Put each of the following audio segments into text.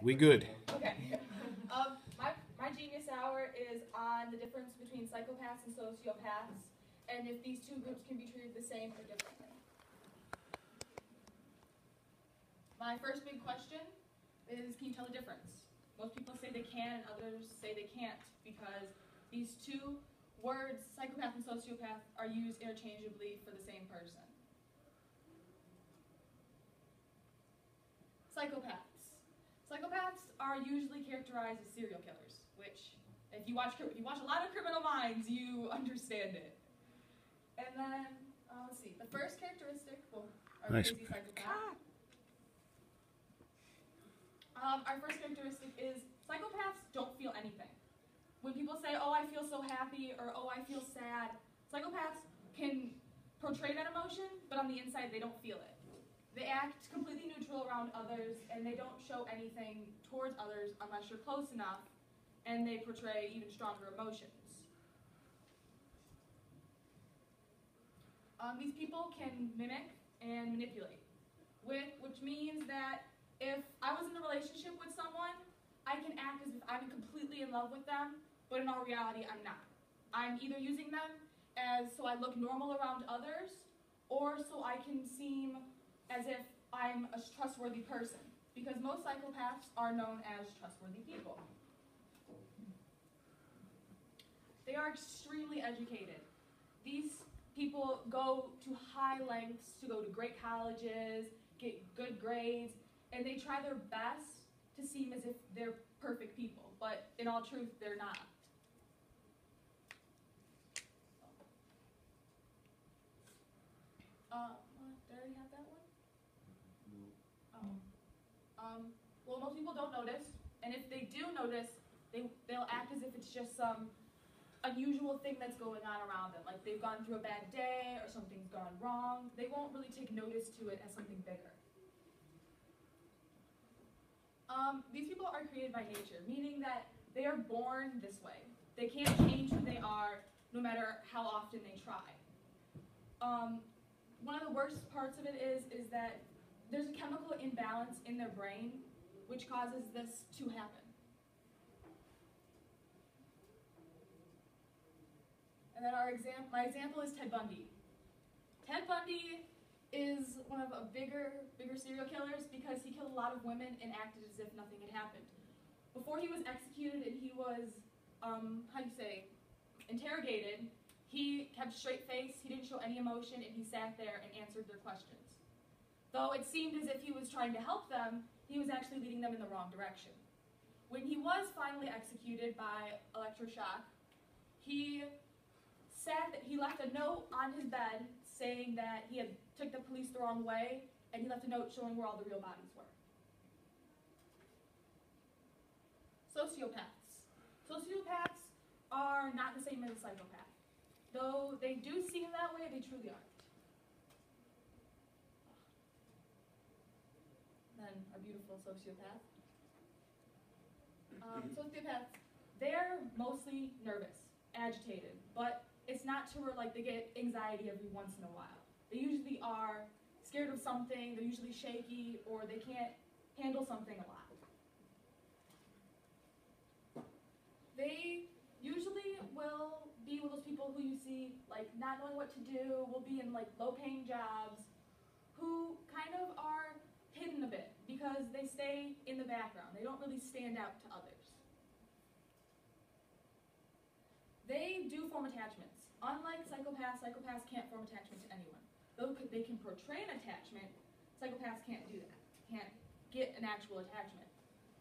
We good. Okay. My genius hour is on the difference between psychopaths and sociopaths, and if these two groups can be treated the same or differently. My first big question is, can you tell the difference? Most people say they can, and others say they can't, because these two words, psychopath and sociopath, are used interchangeably for the same person. Psychopaths. Psychopaths are usually characterized as serial killers, which, if you watch a lot of Criminal Minds, you understand it. And then, let's see, the first characteristic, our crazy psychopath. Our first characteristic is psychopaths don't feel anything. When people say, oh, I feel so happy, or oh, I feel sad, psychopaths can portray that emotion, but on the inside they don't feel it. They act completely neutral around others, and they don't show anything towards others unless you're close enough, and they portray even stronger emotions. These people can mimic and manipulate, which means that if I was in a relationship with someone, I can act as if I'm completely in love with them, but in all reality, I'm not. I'm either using them as so I look normal around others, or so I can seem as if I'm a trustworthy person, because most psychopaths are known as trustworthy people. They are extremely educated. These people go to high lengths to go to great colleges, get good grades, and they try their best to seem as if they're perfect people, but in all truth, they're not. Did I already have that one? Oh. Well, most people don't notice, and if they do notice, they'll act as if it's just some unusual thing that's going on around them, like they've gone through a bad day or something's gone wrong. They won't really take notice to it as something bigger. These people are created by nature, meaning that they are born this way. They can't change who they are no matter how often they try. One of the worst parts of it is that there's a chemical imbalance in their brain which causes this to happen. And then my example is Ted Bundy. Ted Bundy is one of the bigger serial killers because he killed a lot of women and acted as if nothing had happened. Before he was executed and he was, interrogated, he kept a straight face, he didn't show any emotion, and he sat there and answered their questions. Though it seemed as if he was trying to help them, he was actually leading them in the wrong direction. When he was finally executed by electroshock, he left a note on his bed saying that he had took the police the wrong way, and he left a note showing where all the real bodies were. Sociopaths. Sociopaths are not the same as a psychopath. Though they do seem that way, they truly aren't. Then our beautiful sociopath. Sociopaths, they're mostly nervous, agitated, but it's not to where like they get anxiety every once in a while. They usually are scared of something, they're usually shaky, or they can't handle something a lot. They usually will be one of those people who you see like not knowing what to do, will be in like low-paying jobs, who kind of are hidden a bit because they stay in the background. They don't really stand out to others. They do form attachments. Unlike psychopaths, psychopaths can't form attachment to anyone. Though they can portray an attachment, psychopaths can't do that. Can't get an actual attachment.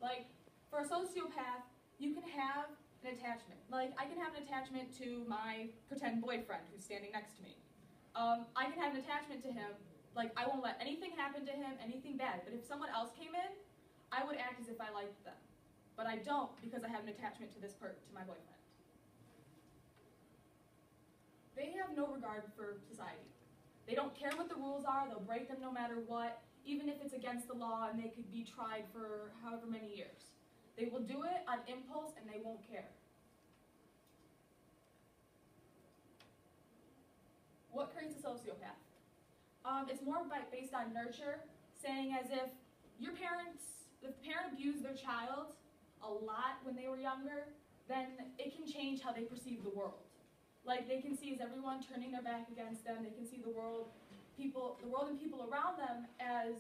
Like, for a sociopath, you can have an attachment. Like, I can have an attachment to my pretend boyfriend who's standing next to me. I can have an attachment to him. Like, I won't let anything happen to him, anything bad. But if someone else came in, I would act as if I liked them. But I don't because I have an attachment to to my boyfriend. They have no regard for society. They don't care what the rules are, they'll break them no matter what, even if it's against the law and they could be tried for however many years. They will do it on impulse and they won't care. What creates a sociopath? It's more based on nurture, saying as if your parents, if the parent abuse their child a lot when they were younger, then it can change how they perceive the world. Like, they can see as everyone turning their back against them, they can see the world and people around them as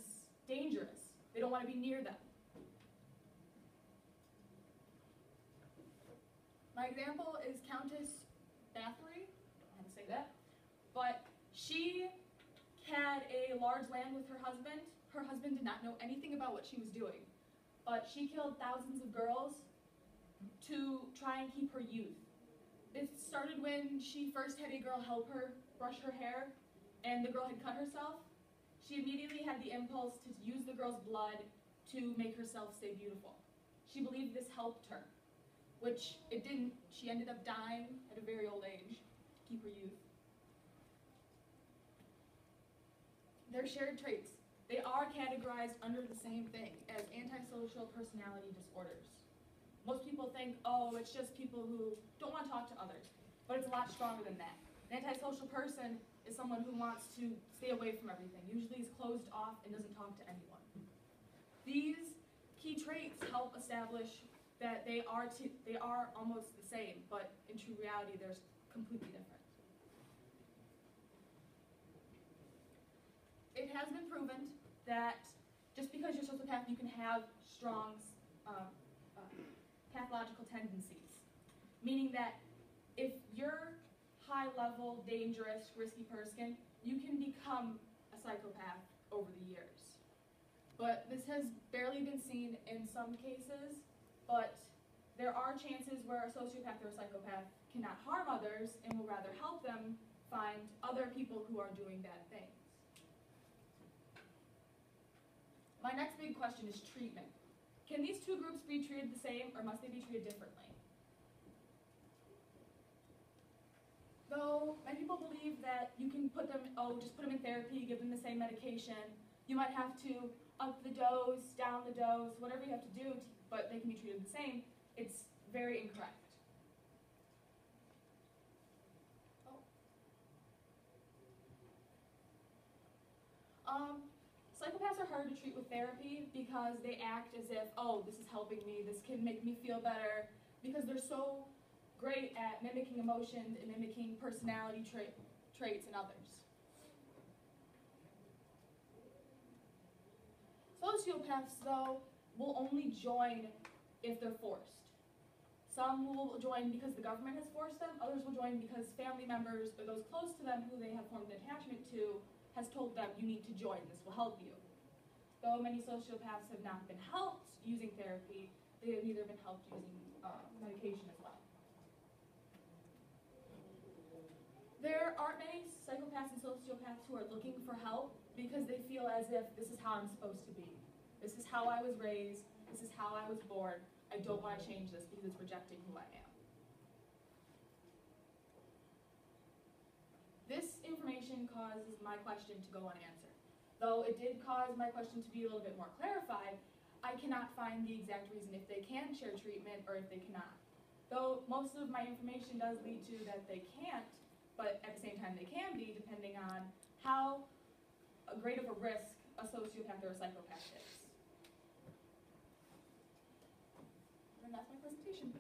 dangerous. They don't want to be near them. My example is Countess Bathory, I had to say that, but she had a large land with her husband. Her husband did not know anything about what she was doing, but she killed thousands of girls to try and keep her youth. It started when she first had a girl help her brush her hair, and the girl had cut herself. She immediately had the impulse to use the girl's blood to make herself stay beautiful. She believed this helped her, which it didn't. She ended up dying at a very old age to keep her youth. They're shared traits. They are categorized under the same thing as antisocial personality disorders. Most people think, oh, it's just people who don't want to talk to others, but it's a lot stronger than that. An antisocial person is someone who wants to stay away from everything, usually is closed off and doesn't talk to anyone. These key traits help establish that they are almost the same, but in true reality, they're completely different. It has been proven that just because you're a sociopath, you can have strong pathological tendencies, meaning that if you're high-level, dangerous, risky person, you can become a psychopath over the years. But this has barely been seen in some cases, but there are chances where a sociopath or a psychopath cannot harm others and will rather help them find other people who are doing bad things. My next big question is treatment. Can these two groups be treated the same, or must they be treated differently? Though many people believe that you can just put them in therapy, give them the same medication. You might have to up the dose, down the dose, whatever you have to do, but they can be treated the same. It's very incorrect. Psychopaths are harder to treat with therapy because they act as if, oh, this is helping me, this can make me feel better, because they're so great at mimicking emotions and mimicking personality traits in others. Sociopaths, though, will only join if they're forced. Some will join because the government has forced them, others will join because family members or those close to them who they have formed an attachment to has told them, you need to join, this will help you. Though many sociopaths have not been helped using therapy, they have neither been helped using medication as well. There aren't many psychopaths and sociopaths who are looking for help because they feel as if this is how I'm supposed to be. This is how I was raised, this is how I was born. I don't want to change this because it's rejecting who I am. This information causes my question to go unanswered. Though it did cause my question to be a little bit more clarified, I cannot find the exact reason if they can share treatment or if they cannot. Though most of my information does lead to that they can't, but at the same time they can be, depending on how great of a risk a sociopath or a psychopath is. And that's my presentation.